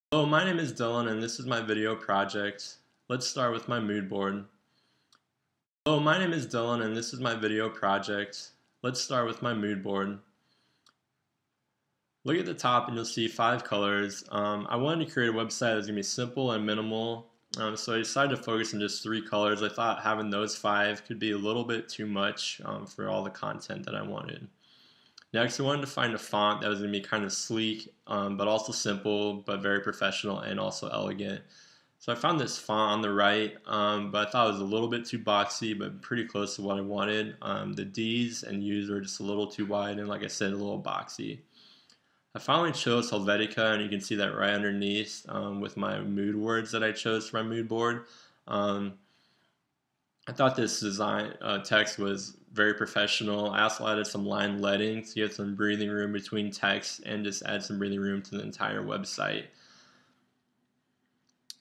Hello, my name is Dylan and this is my video project. Let's start with my mood board. Hello, my name is Dylan and this is my video project. Let's start with my mood board. Look at the top and you'll see 5 colors. I wanted to create a website that's going to be simple and minimal. So I decided to focus on just 3 colors. I thought having those 5 could be a little bit too much for all the content that I wanted. Next, I wanted to find a font that was going to be kind of sleek, but also simple, but very professional and also elegant. So I found this font on the right, but I thought it was a little bit too boxy, but pretty close to what I wanted. The D's and U's were just a little too wide, and like I said, a little boxy. I finally chose Helvetica, and you can see that right underneath with my mood words that I chose for my mood board. Um, I thought this design text was very professional. I also added some line leading so you have some breathing room between text and just add some breathing room to the entire website.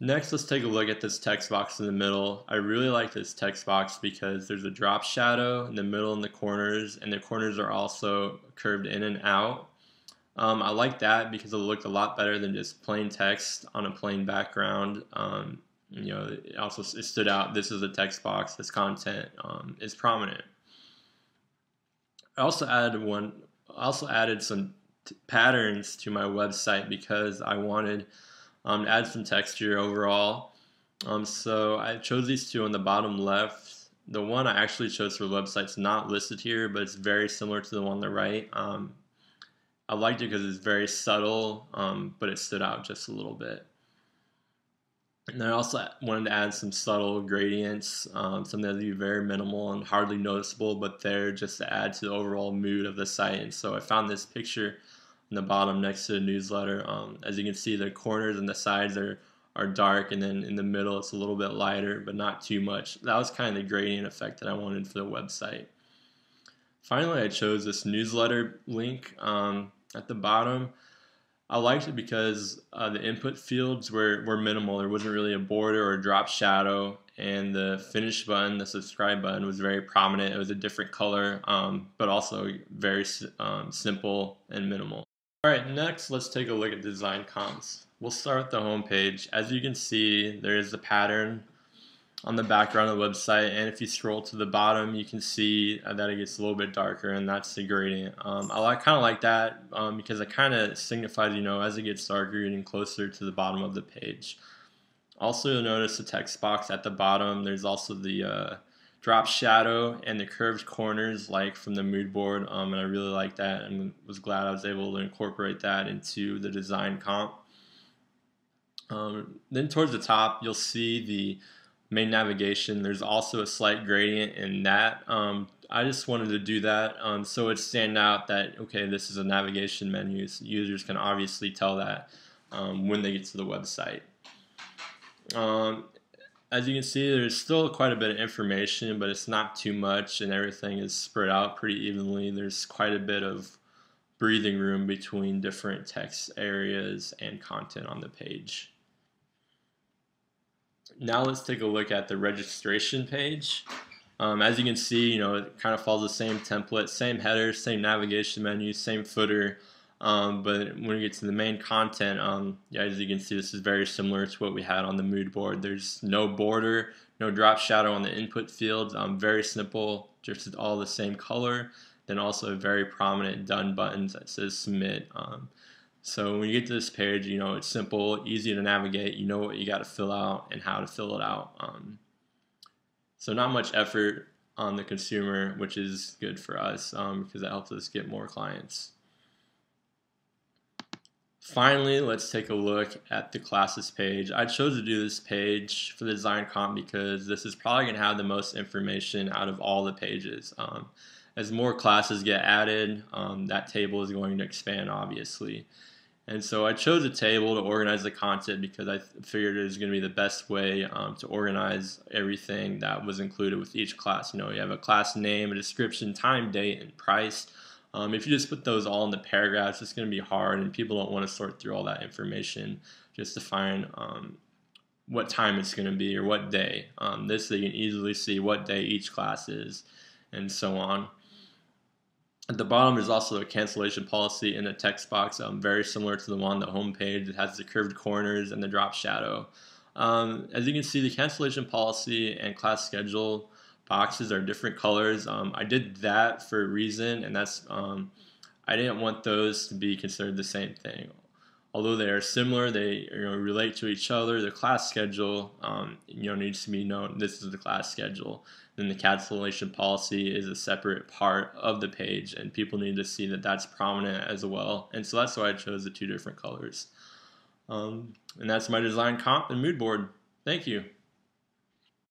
Next, let's take a look at this text box in the middle. I really like this text box because there's a drop shadow in the middle and the corners are also curved in and out. I like that because it looked a lot better than just plain text on a plain background. It stood out. This is a text box. This content is prominent. I also added some patterns to my website because I wanted to add some texture overall. So I chose these 2 on the bottom left. The one I actually chose for the website's not listed here, but it's very similar to the one on the right. I liked it because it's very subtle, but it stood out just a little bit. And I also wanted to add some subtle gradients, something that would be very minimal and hardly noticeable, but there just to add to the overall mood of the site. And so I found this picture in the bottom next to the newsletter. As you can see, the corners and the sides are dark, and then in the middle it's a little bit lighter, but not too much. That was kind of the gradient effect that I wanted for the website. Finally, I chose this newsletter link at the bottom. I liked it because the input fields were minimal. There wasn't really a border or a drop shadow, and the finish button, the subscribe button, was very prominent. It was a different color, but also very simple and minimal. Alright, next let's take a look at design comps. We'll start with the home page. As you can see, there is a pattern on the background of the website, and if you scroll to the bottom you can see that it gets a little bit darker, and that's the gradient. I kind of like that because it kind of signifies, as it gets darker, you're getting closer to the bottom of the page. Also, you'll notice the text box at the bottom. There's also the drop shadow and the curved corners like from the mood board, and I really like that and was glad I was able to incorporate that into the design comp. Then towards the top you'll see the main navigation. There's also a slight gradient in that. I just wanted to do that so it stand out that, okay, this is a navigation menu, so users can obviously tell that when they get to the website. As you can see, there's still quite a bit of information, but it's not too much, and everything is spread out pretty evenly. There's quite a bit of breathing room between different text areas and content on the page. Now let's take a look at the registration page. As you can see, it kind of follows the same template, same header, same navigation menu, same footer. But when we get to the main content, as you can see, this is very similar to what we had on the mood board. There's no border, no drop shadow on the input fields. Very simple, just all the same color. Then also a very prominent done button that says submit. So when you get to this page, it's simple, easy to navigate. You know what you got to fill out and how to fill it out. So not much effort on the consumer, which is good for us because that helps us get more clients. Finally, let's take a look at the classes page. I chose to do this page for the design comp because this is probably going to have the most information out of all the pages. As more classes get added, that table is going to expand, obviously. And so I chose a table to organize the content because I figured it was going to be the best way to organize everything that was included with each class. You have a class name, a description, time, date, and price. If you just put those all in the paragraphs, it's going to be hard, and people don't want to sort through all that information just to find what time it's going to be or what day. This they can easily see what day each class is, and so on. At the bottom is also a cancellation policy in a text box, very similar to the one on the home page. It has the curved corners and the drop shadow. As you can see, the cancellation policy and class schedule boxes are different colors. I did that for a reason, and that's I didn't want those to be considered the same thing. Although they are similar, they relate to each other. The class schedule needs to be known. This is the class schedule. Then the cancellation policy is a separate part of the page, and people need to see that that's prominent as well. And so that's why I chose the two different colors. And that's my design comp and mood board. Thank you.